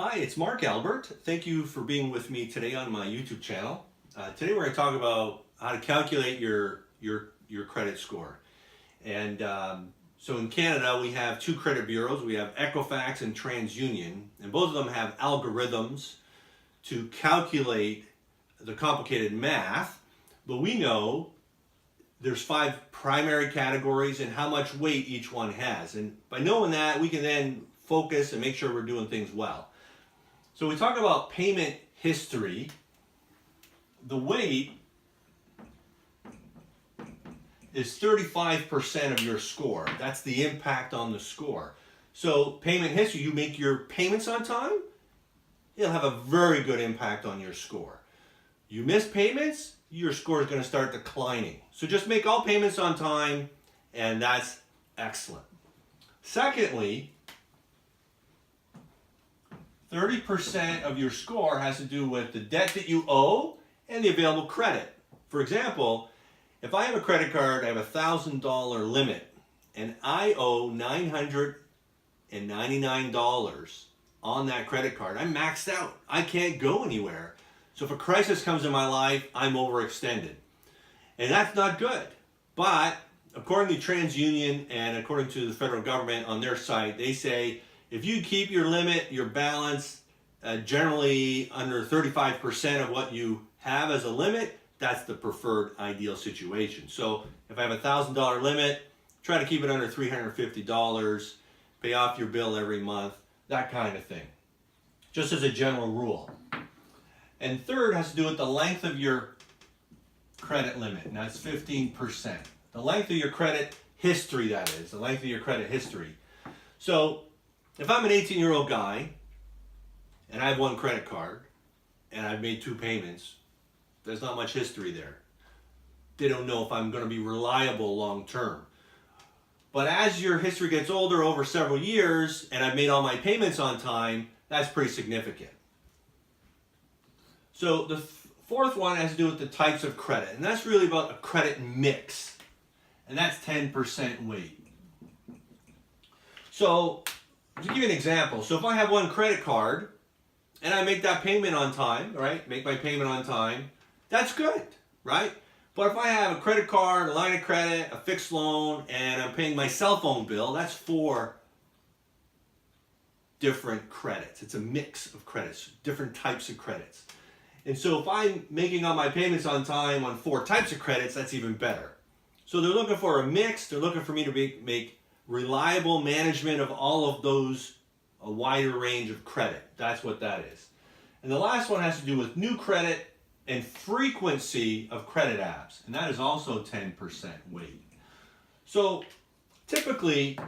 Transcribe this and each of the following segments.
Hi, it's Mark Albert. Thank you for being with me today on my YouTube channel. Today we're going to talk about how to calculate your credit score. And so in Canada we have two credit bureaus. We have Equifax and TransUnion, and both of them have algorithms to calculate the complicated math. But we know there's 5 primary categories and how much weight each one has. And by knowing that, we can then focus and make sure we're doing things well. So we talk about payment history. The weight is 35% of your score. That's the impact on the score. So payment history, you make your payments on time, it'll have a very good impact on your score. You miss payments, your score is going to start declining. So just make all payments on time, and that's excellent. Secondly, 30% of your score has to do with the debt that you owe and the available credit. For example, if I have a credit card, I have a $1,000 limit, and I owe $999 on that credit card. I'm maxed out. I can't go anywhere. So if a crisis comes in my life, I'm overextended. And that's not good. But according to TransUnion and according to the federal government on their site, they say if you keep your limit, your balance, generally under 35% of what you have as a limit, that's the preferred ideal situation. So if I have a $1,000 limit, try to keep it under $350, pay off your bill every month, that kind of thing. Just as a general rule. And third has to do with the length of your credit limit, and that's 15%. The length of your credit history, that is, the length of your credit history. So if I'm an 18-year-old guy and I have one credit card and I've made 2 payments, there's not much history there. They don't know if I'm going to be reliable long term. But as your history gets older over several years and I've made all my payments on time, that's pretty significant. So the fourth one has to do with the types of credit, and that's really about a credit mix, and that's 10% weight. So to give you an example, so if I have one credit card and I make that payment on time, right? Make my payment on time, that's good, right? But if I have a credit card, a line of credit, a fixed loan, and I'm paying my cell phone bill, that's 4 different credits. It's a mix of credits, different types of credits. And so if I'm making all my payments on time on 4 types of credits, that's even better. So they're looking for a mix. They're looking for me to make reliable management of all of those, a wider range of credit. That's what that is. And the last one has to do with new credit and frequency of credit apps, and that is also 10% weight. So typically,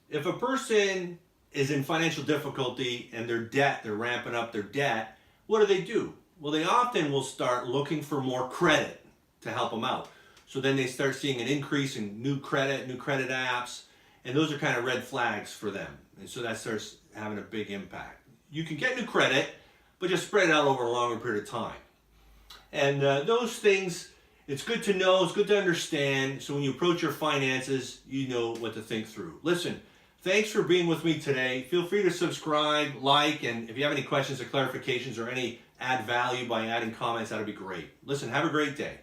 if a person is in financial difficulty and they're ramping up their debt, what do? Well, they often will start looking for more credit to help them out. So then they start seeing an increase in new credit apps, and those are kind of red flags for them. And so that starts having a big impact. You can get new credit, but just spread it out over a longer period of time. And those things, it's good to know, it's good to understand, so when you approach your finances, you know what to think through. Listen, thanks for being with me today. Feel free to subscribe, like, and if you have any questions or clarifications or any add value by adding comments, that would be great. Listen, have a great day.